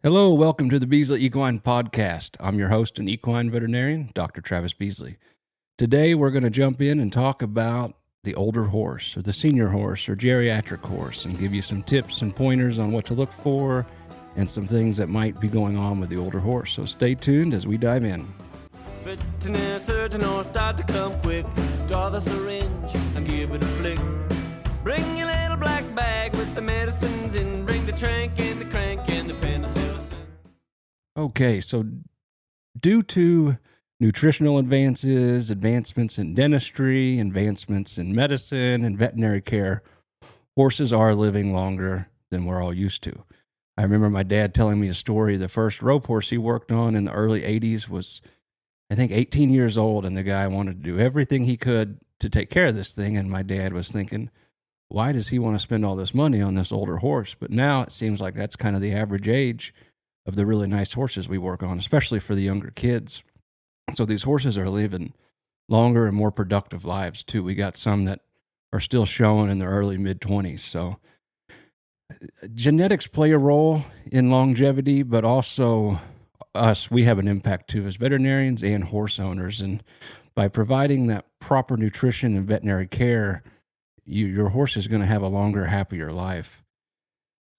Hello, welcome to the Beasley Equine Podcast. I'm your host and equine veterinarian, Dr. Travis Beasley. Today, we're going to jump in and talk about the older horse, or the senior horse, or geriatric horse, and give you some tips and pointers on what to look for and some things that might be going on with the older horse. So stay tuned as we dive in. Veterinary surgeon or start to come quick. Draw the syringe and give it a flick. Bring your little black bag with the medicines in. Bring the trank and the crank and the penicillin. Okay, so due to nutritional advancements in dentistry, advancements in medicine and veterinary care, horses are living longer than we're all used to. I remember my dad telling me a story. The first rope horse he worked on in the early 80s was, I think, 18 years old, and the guy wanted to do everything he could to take care of this thing, and my dad was thinking, why does he want to spend all this money on this older horse? But now it seems like that's kind of the average age of the really nice horses we work on, especially for the younger kids. So these horses are living longer and more productive lives too. We got some that are still showing in their early mid-20s. So genetics play a role in longevity, but also we have an impact too as veterinarians and horse owners. And by providing that proper nutrition and veterinary care, your horse is going to have a longer, happier life.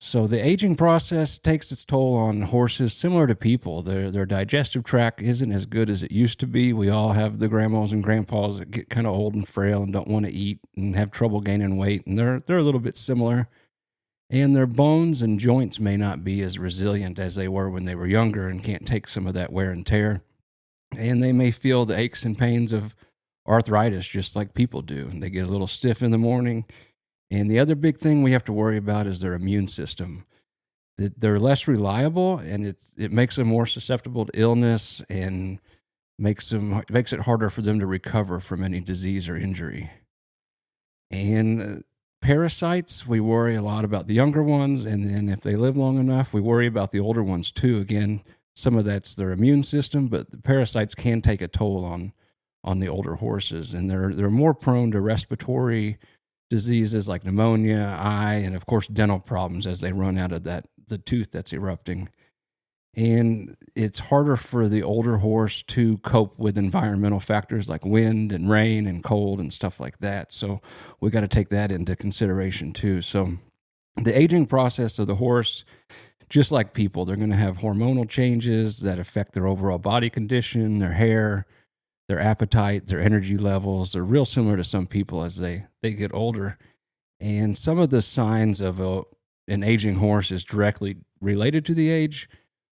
So the aging process takes its toll on horses, similar to people. Their digestive tract isn't as good as it used to be. We all have the grandmas and grandpas that get kind of old and frail and don't want to eat and have trouble gaining weight, and they're a little bit similar. And their bones and joints may not be as resilient as they were when they were younger and can't take some of that wear and tear. And they may feel the aches and pains of arthritis just like people do. And they get a little stiff in the morning. And the other big thing we have to worry about is their immune system. They're less reliable, and it makes them more susceptible to illness and makes it harder for them to recover from any disease or injury. And parasites, we worry a lot about the younger ones, and then if they live long enough, we worry about the older ones too. Again, some of that's their immune system, but the parasites can take a toll on the older horses, and they're more prone to respiratory diseases like pneumonia, eye, and of course dental problems as they run out of the tooth that's erupting. And it's harder for the older horse to cope with environmental factors like wind and rain and cold and stuff like that. So we got to take that into consideration too. So the aging process of the horse, just like people, they're going to have hormonal changes that affect their overall body condition, their hair, their appetite, their energy levels. They're real similar to some people as they get older. And some of the signs of an aging horse is directly related to the age,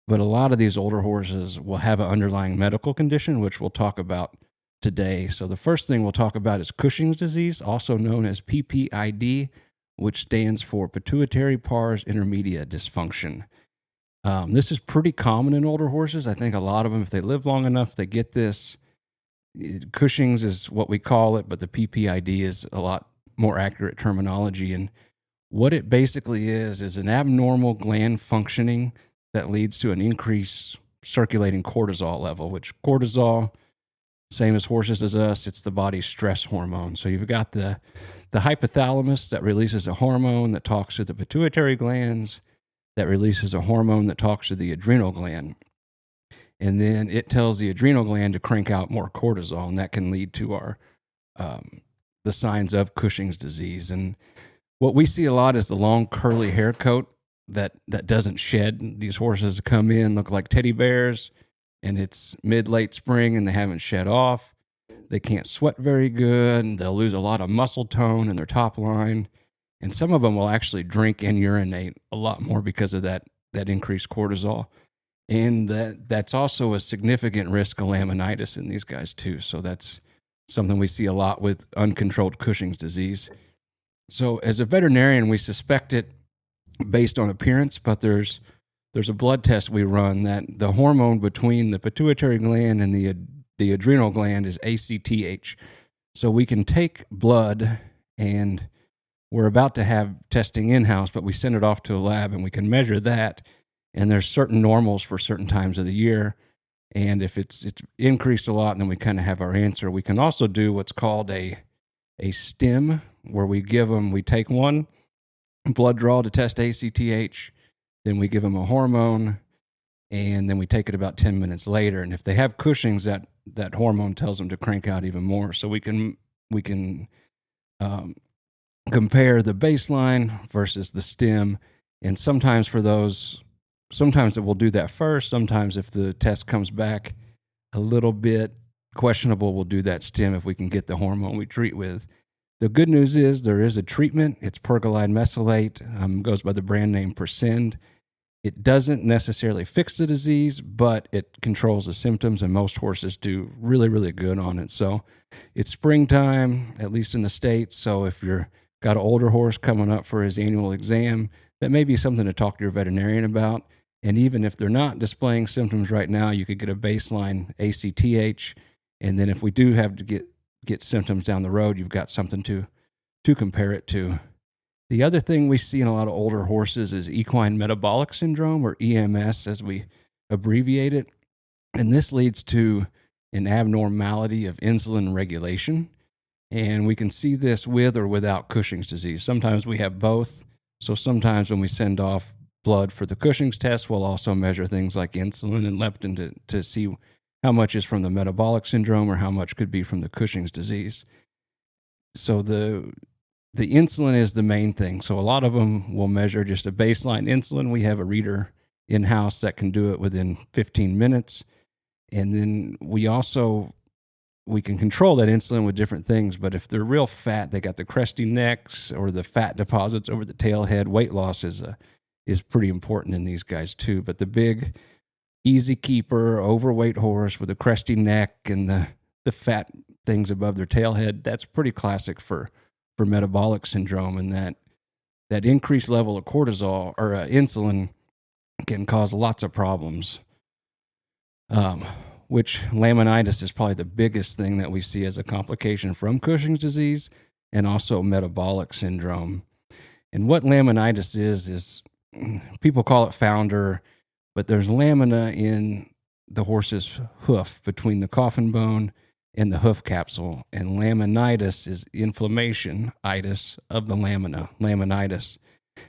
but a lot of these older horses will have an underlying medical condition, which we'll talk about today. So the first thing we'll talk about is Cushing's disease, also known as PPID, which stands for pituitary pars intermedia dysfunction. This is pretty common in older horses. I think a lot of them, if they live long enough, they get this. Cushing's is what we call it, but the PPID is a lot more accurate terminology. And what it basically is an abnormal gland functioning that leads to an increased circulating cortisol level, which cortisol, same as horses as us, it's the body's stress hormone. So you've got the hypothalamus that releases a hormone that talks to the pituitary glands, that releases a hormone that talks to the adrenal gland. And then it tells the adrenal gland to crank out more cortisol, and that can lead to our the signs of Cushing's disease. And what we see a lot is the long curly hair coat that doesn't shed. These horses come in, look like teddy bears, and it's mid-late spring and they haven't shed off. They can't sweat very good, and they'll lose a lot of muscle tone in their top line. And some of them will actually drink and urinate a lot more because of that increased cortisol. And that's also a significant risk of laminitis in these guys too. So that's something we see a lot with uncontrolled Cushing's disease. So as a veterinarian, we suspect it based on appearance, but there's a blood test we run that the hormone between the pituitary gland and the adrenal gland is ACTH. So we can take blood, and we're about to have testing in-house, but we send it off to a lab and we can measure that. And there's certain normals for certain times of the year. And if it's increased a lot, then we kind of have our answer. We can also do what's called a stim, where we take one blood draw to test ACTH, then we give them a hormone, and then we take it about 10 minutes later. And if they have Cushing's, that hormone tells them to crank out even more. So we can compare the baseline versus the stim. And sometimes sometimes it will do that first. Sometimes if the test comes back a little bit questionable, we'll do that stim if we can get the hormone we treat with. The good news is there is a treatment. It's pergolide mesylate, goes by the brand name Persend. It doesn't necessarily fix the disease, but it controls the symptoms, and most horses do really, really good on it. So it's springtime, at least in the States. So if you've got an older horse coming up for his annual exam, that may be something to talk to your veterinarian about. And even if they're not displaying symptoms right now, you could get a baseline ACTH. And then if we do have to get symptoms down the road, you've got something to compare it to. The other thing we see in a lot of older horses is equine metabolic syndrome, or EMS as we abbreviate it. And this leads to an abnormality of insulin regulation. And we can see this with or without Cushing's disease. Sometimes we have both. So sometimes when we send off blood for the Cushing's test, we'll also measure things like insulin and leptin to see how much is from the metabolic syndrome or how much could be from the Cushing's disease. So the insulin is the main thing. So a lot of them will measure just a baseline insulin. We have a reader in-house that can do it within 15 minutes. And then we can control that insulin with different things. But if they're real fat, they got the crusty necks or the fat deposits over the tail head, weight loss is pretty important in these guys too. But the big, easy keeper, overweight horse with a crusty neck and the fat things above their tail head, that's pretty classic for metabolic syndrome. And that increased level of cortisol or insulin can cause lots of problems, which laminitis is probably the biggest thing that we see as a complication from Cushing's disease and also metabolic syndrome. And what laminitis is people call it founder, but there's lamina in the horse's hoof between the coffin bone and the hoof capsule. And laminitis is inflammation-itis of the laminitis.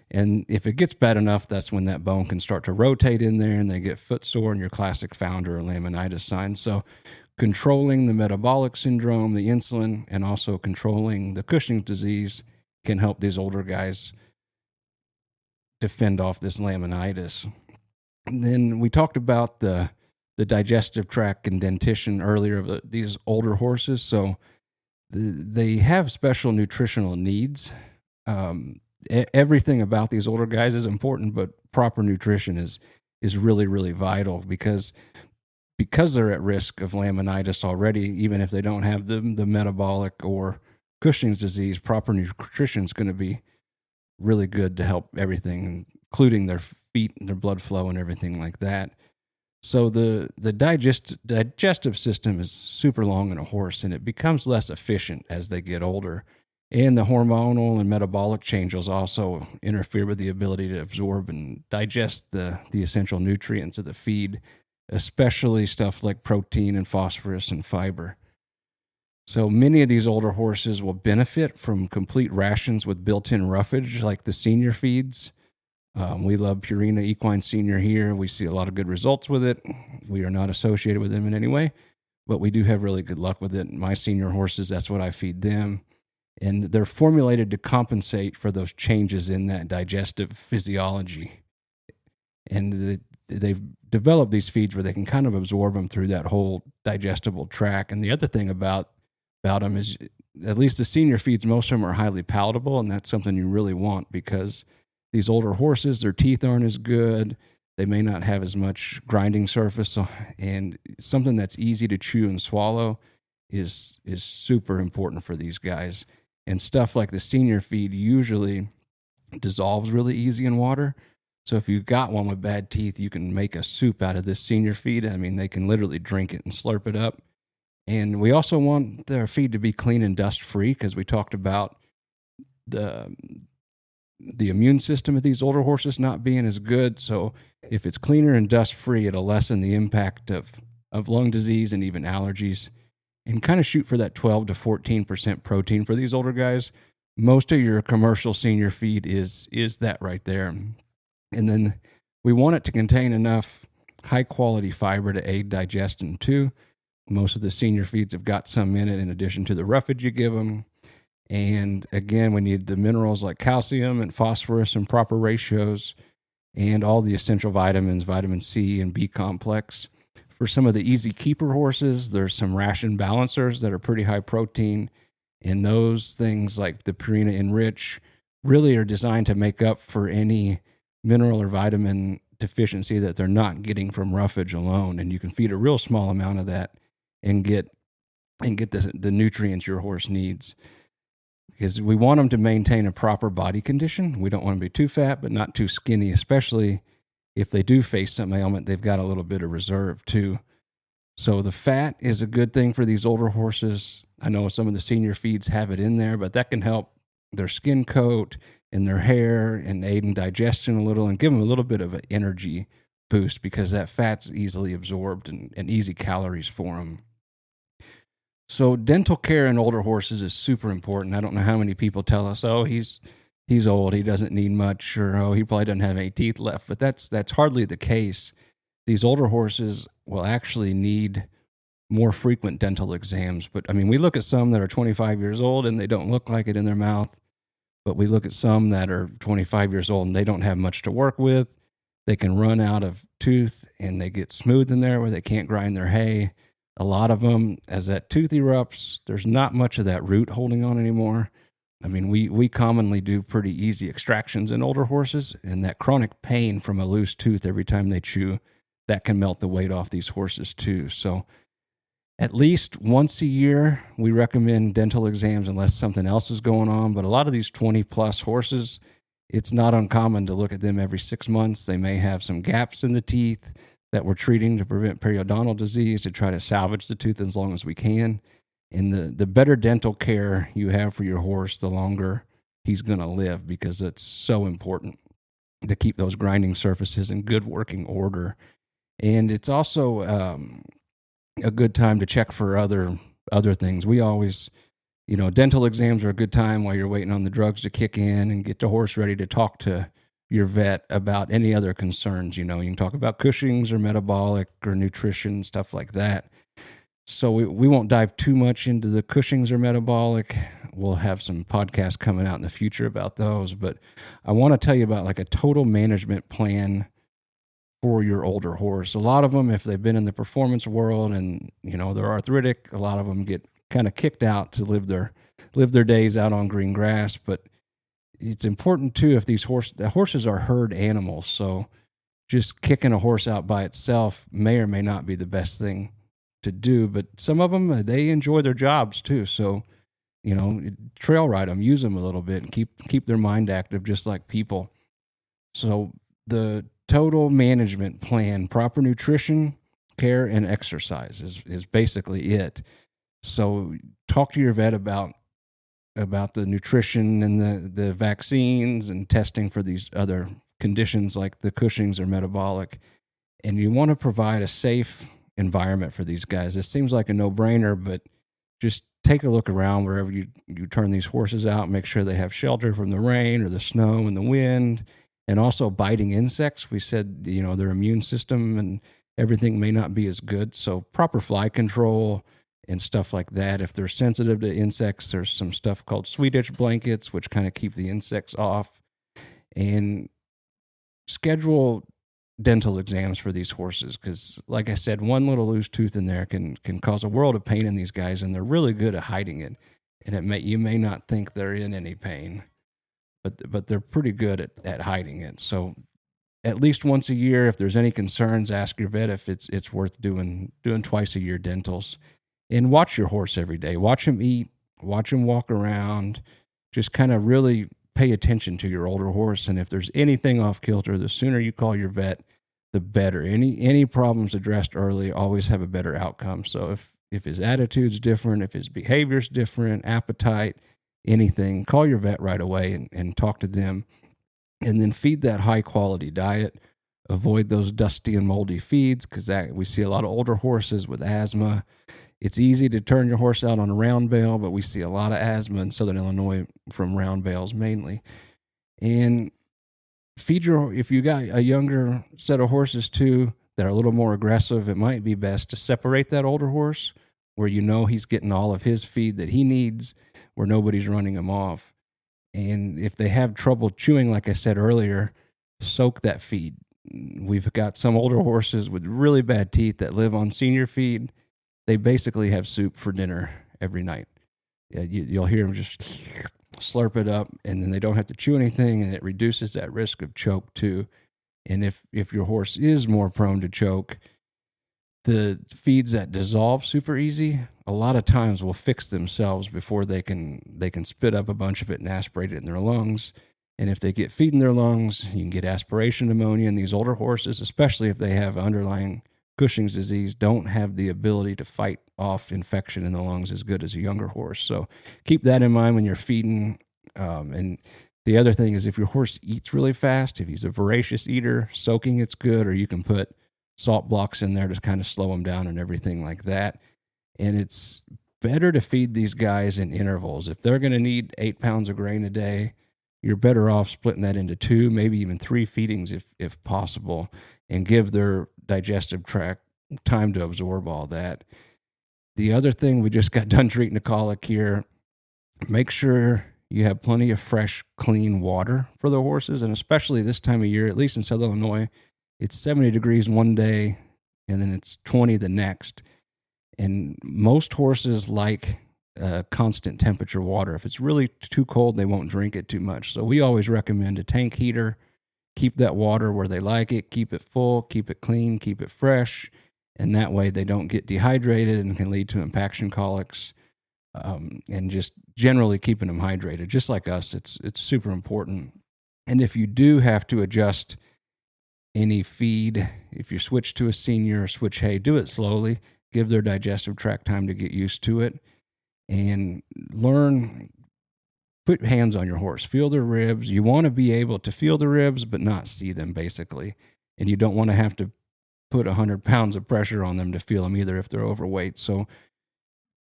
And if it gets bad enough, that's when that bone can start to rotate in there and they get footsore and your classic founder or laminitis signs. So controlling the metabolic syndrome, the insulin, and also controlling the Cushing's disease can help these older guys defend off this laminitis. And then we talked about the digestive tract and dentition earlier of these older horses. So they have special nutritional needs. Everything about these older guys is important, but proper nutrition is really, really vital because they're at risk of laminitis already. Even if they don't have the metabolic or Cushing's disease, proper nutrition is going to be really good to help everything, including their feet and their blood flow and everything like that. So the digestive system is super long in a horse, and it becomes less efficient as they get older. And the hormonal and metabolic changes also interfere with the ability to absorb and digest the essential nutrients of the feed, especially stuff like protein and phosphorus and fiber. So many of these older horses will benefit from complete rations with built-in roughage, like the senior feeds. We love Purina Equine Senior here. We see a lot of good results with it. We are not associated with them in any way, but we do have really good luck with it. My senior horses, that's what I feed them. And they're formulated to compensate for those changes in that digestive physiology. And they've developed these feeds where they can kind of absorb them through that whole digestible tract. And the other thing about them is, at least the senior feeds, most of them are highly palatable, and that's something you really want because these older horses, their teeth aren't as good. They may not have as much grinding surface, and something that's easy to chew and swallow is super important for these guys. And stuff like the senior feed usually dissolves really easy in water. So if you've got one with bad teeth, you can make a soup out of this senior feed. I mean, they can literally drink it and slurp it up. And we also want their feed to be clean and dust-free because we talked about the immune system of these older horses not being as good. So if it's cleaner and dust-free, it'll lessen the impact of lung disease and even allergies, and kind of shoot for that 12 to 14% protein for these older guys. Most of your commercial senior feed is that right there. And then we want it to contain enough high quality fiber to aid digestion too. Most of the senior feeds have got some in it in addition to the roughage you give them. And again, we need the minerals like calcium and phosphorus in proper ratios, and all the essential vitamins, vitamin C and B complex. For some of the easy keeper horses, there's some ration balancers that are pretty high protein. And those things like the Purina Enrich really are designed to make up for any mineral or vitamin deficiency that they're not getting from roughage alone. And you can feed a real small amount of that and get the nutrients your horse needs. Because we want them to maintain a proper body condition. We don't want them to be too fat, but not too skinny, especially if they do face some ailment, they've got a little bit of reserve too. So the fat is a good thing for these older horses. I know some of the senior feeds have it in there, but that can help their skin coat and their hair and aid in digestion a little and give them a little bit of an energy boost because that fat's easily absorbed and easy calories for them. So dental care in older horses is super important. I don't know how many people tell us, oh, he's old, he doesn't need much, or oh, he probably doesn't have any teeth left. But that's hardly the case. These older horses will actually need more frequent dental exams. But I mean, we look at some that are 25 years old and they don't look like it in their mouth. But we look at some that are 25 years old and they don't have much to work with. They can run out of tooth and they get smooth in there where they can't grind their hay. A lot of them, as that tooth erupts, there's not much of that root holding on anymore. I mean, we commonly do pretty easy extractions in older horses, and that chronic pain from a loose tooth every time they chew, that can melt the weight off these horses too. So at least once a year, we recommend dental exams unless something else is going on. But a lot of these 20-plus horses, it's not uncommon to look at them every 6 months. They may have some gaps in the teeth that we're treating to prevent periodontal disease, to try to salvage the tooth as long as we can. And the better dental care you have for your horse, the longer he's going to live, because it's so important to keep those grinding surfaces in good working order. And it's also a good time to check for other things. We always, dental exams are a good time while you're waiting on the drugs to kick in and get the horse ready to talk to your vet about any other concerns. You can talk about Cushing's or metabolic or nutrition, stuff like that. So we won't dive too much into the Cushing's or metabolic. We'll have some podcasts coming out in the future about those. But I want to tell you about like a total management plan for your older horse. A lot of them, if they've been in the performance world and, they're arthritic, a lot of them get kind of kicked out to live their days out on green grass. But it's important too, if the horses are herd animals. So just kicking a horse out by itself may or may not be the best thing to do, but some of them, they enjoy their jobs too. So, trail ride them, use them a little bit and keep their mind active just like people. So the total management plan, proper nutrition, care, and exercise is basically it. So talk to your vet about the nutrition and the vaccines and testing for these other conditions like the Cushing's or metabolic. And you want to provide a safe environment for these guys. This seems like a no-brainer, but just take a look around wherever you turn these horses out. Make sure they have shelter from the rain or the snow and the wind, and also biting insects. We said, their immune system and everything may not be as good. So proper fly control and stuff like that. If they're sensitive to insects, there's some stuff called Swedish blankets, which kind of keep the insects off. And schedule dental exams for these horses, because like I said, one little loose tooth in there can cause a world of pain in these guys, and they're really good at hiding it. And you may not think they're in any pain, but they're pretty good at hiding it. So at least once a year, if there's any concerns, ask your vet if it's worth doing twice a year dentals. And watch your horse every day. Watch him eat, watch him walk around. Just kind of really pay attention to your older horse. And if there's anything off kilter, the sooner you call your vet, the better. Any problems addressed early always have a better outcome. So if his attitude's different, if his behavior's different, appetite, anything, call your vet right away and talk to them. And then feed that high quality diet. Avoid those dusty and moldy feeds, because we see a lot of older horses with asthma. It's easy to turn your horse out on a round bale, but we see a lot of asthma in Southern Illinois from round bales mainly. And if you got a younger set of horses too, that are a little more aggressive, it might be best to separate that older horse where you know he's getting all of his feed that he needs, where nobody's running him off. And if they have trouble chewing, like I said earlier, soak that feed. We've got some older horses with really bad teeth that live on senior feed. They basically have soup for dinner every night. You'll hear them just slurp it up, and then they don't have to chew anything, and it reduces that risk of choke too. And if your horse is more prone to choke, the feeds that dissolve super easy a lot of times will fix themselves before they can spit up a bunch of it and aspirate it in their lungs. And if they get feed in their lungs, you can get aspiration pneumonia. And these older horses, especially if they have underlying Cushing's disease, don't have the ability to fight off infection in the lungs as good as a younger horse. So keep that in mind when you're feeding. And the other thing is, if your horse eats really fast, if he's a voracious eater, soaking it's good, or you can put salt blocks in there to kind of slow them down and everything like that. And it's better to feed these guys in intervals. If they're going to need 8 pounds of grain a day, you're better off splitting that into 2, maybe even 3 feedings if possible, and give their digestive tract time to absorb all that. The other thing, we just got done treating a colic here. Make sure you have plenty of fresh, clean water for the horses, and especially this time of year, at least in Southern Illinois, it's 70 degrees one day, and then it's 20 the next. And most horses like constant temperature water. If it's really too cold, they won't drink it too much. So we always recommend a tank heater. Keep that water where they like it. Keep it full. Keep it clean. Keep it fresh. And that way they don't get dehydrated and can lead to impaction colics. And just generally keeping them hydrated, just like us, it's super important. And if you do have to adjust any feed, if you switch to a senior or switch hay, do it slowly. Give their digestive tract time to get used to it, and learn, put hands on your horse, feel their ribs. You want to be able to feel the ribs, but not see them, basically. And you don't want to have to put 100 pounds of pressure on them to feel them either if they're overweight. So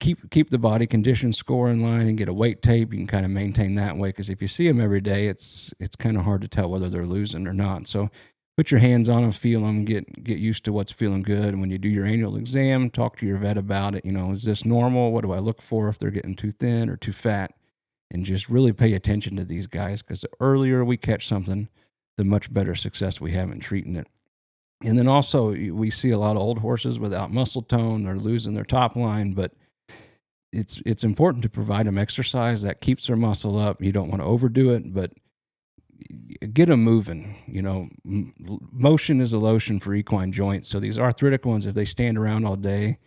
keep the body condition score in line and get a weight tape. You can kind of maintain that way, because if you see them every day, it's kind of hard to tell whether they're losing or not. So put your hands on them, feel them, get used to what's feeling good. And when you do your annual exam, talk to your vet about it. Is this normal? What do I look for if they're getting too thin or too fat? And just really pay attention to these guys, because the earlier we catch something, the much better success we have in treating it. And then also, we see a lot of old horses without muscle tone. They're losing their top line, but it's important to provide them exercise that keeps their muscle up. You don't want to overdo it, but get them moving. Motion is a lotion for equine joints. So these arthritic ones, if they stand around all day,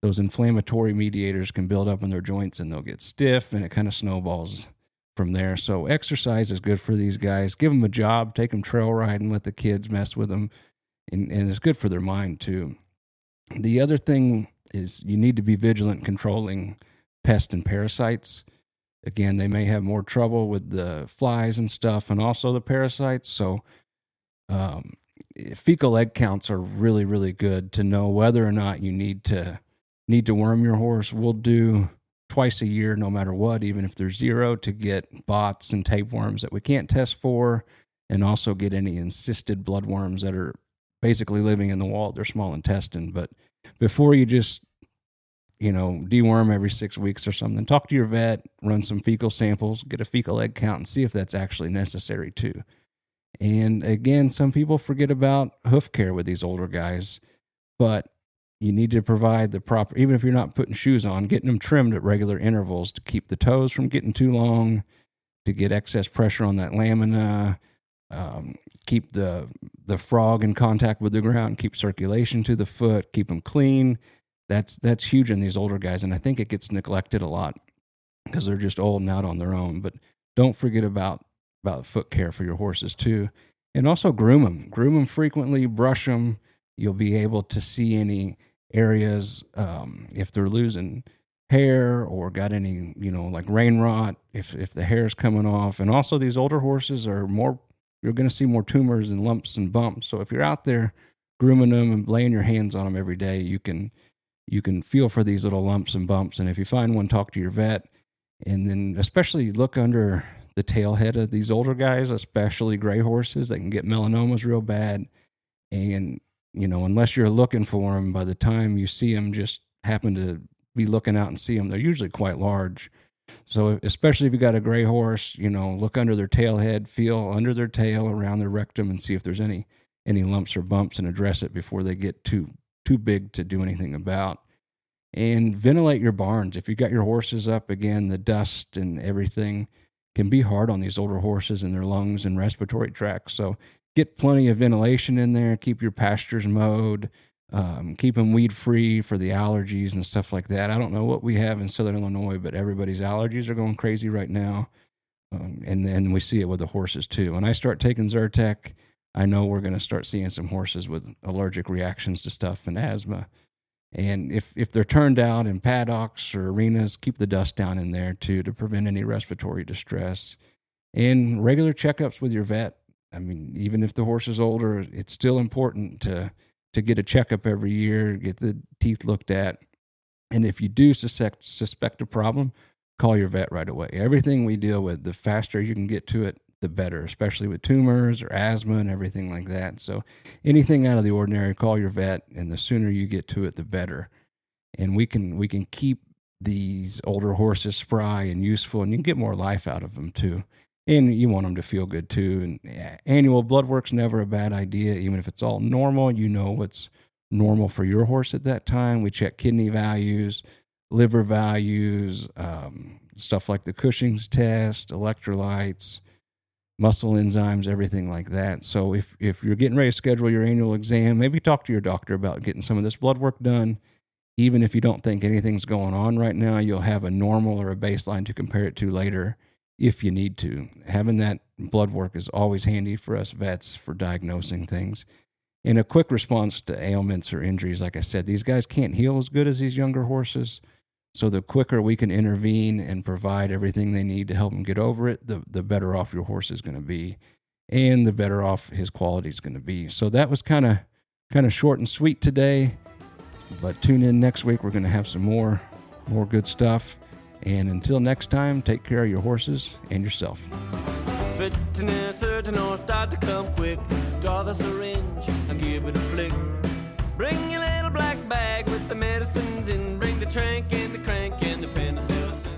those inflammatory mediators can build up in their joints and they'll get stiff, and it kind of snowballs from there. So exercise is good for these guys. Give them a job, take them trail riding, let the kids mess with them, and it's good for their mind too. The other thing is you need to be vigilant controlling pests and parasites. Again, they may have more trouble with the flies and stuff, and also the parasites. So fecal egg counts are really, really good to know whether or not you need to worm your horse. We'll do twice a year, no matter what, even if they're 0, to get bots and tapeworms that we can't test for, and also get any encysted bloodworms that are basically living in the wall of their small intestine. But before you just deworm every 6 weeks or something, talk to your vet, run some fecal samples, get a fecal egg count, and see if that's actually necessary too. And again, some people forget about hoof care with these older guys, but you need to provide the proper, even if you're not putting shoes on, getting them trimmed at regular intervals to keep the toes from getting too long, to get excess pressure on that lamina, keep the frog in contact with the ground, keep circulation to the foot, keep them clean. That's huge in these older guys, and I think it gets neglected a lot because they're just old and out on their own. But don't forget about foot care for your horses too, and also groom them frequently, brush them. You'll be able to see any areas if they're losing hair or got any like rain rot, if the hair's coming off. And also, these older horses you're going to see more tumors and lumps and bumps. So if you're out there grooming them and laying your hands on them every day, you can feel for these little lumps and bumps. And if you find one, talk to your vet. And then especially look under the tail head of these older guys, especially gray horses that can get melanomas real bad. And unless you're looking for them, by the time you see them, just happen to be looking out and see them, they're usually quite large. So especially if you got a gray horse, look under their tail head, feel under their tail, around their rectum, and see if there's any lumps or bumps, and address it before they get too big to do anything about. And ventilate your barns. If you got your horses up, again, the dust and everything can be hard on these older horses and their lungs and respiratory tracts. So get plenty of ventilation in there. Keep your pastures mowed. Keep them weed free for the allergies and stuff like that. I don't know what we have in Southern Illinois, but everybody's allergies are going crazy right now. And then we see it with the horses too. When I start taking Zyrtec, I know we're going to start seeing some horses with allergic reactions to stuff and asthma. And if they're turned out in paddocks or arenas, keep the dust down in there too to prevent any respiratory distress. And regular checkups with your vet. I mean, even if the horse is older, it's still important to get a checkup every year, get the teeth looked at. And if you do suspect a problem, call your vet right away. Everything we deal with, the faster you can get to it, the better, especially with tumors or asthma and everything like that. So anything out of the ordinary, call your vet, and the sooner you get to it, the better. And we can keep these older horses spry and useful, and you can get more life out of them too. And you want them to feel good too. And annual blood work's never a bad idea, even if it's all normal. What's normal for your horse at that time. We check kidney values, liver values, stuff like the Cushing's test, electrolytes, muscle enzymes, everything like that. So if you're getting ready to schedule your annual exam, maybe talk to your doctor about getting some of this blood work done. Even if you don't think anything's going on right now, you'll have a normal or a baseline to compare it to later if you need to. Having that blood work is always handy for us vets for diagnosing things. And a quick response to ailments or injuries, like I said, these guys can't heal as good as these younger horses. So the quicker we can intervene and provide everything they need to help them get over it, the better off your horse is going to be, and the better off his quality is going to be. So that was kind of short and sweet today, but tune in next week. We're going to have some more good stuff. And until next time, take care of your horses and yourself. Veterinary surgeon or start to come quick. Draw the syringe and give it a flick. Bring your little black bag with the medicines in. Bring the trank and the crank and the penicillin.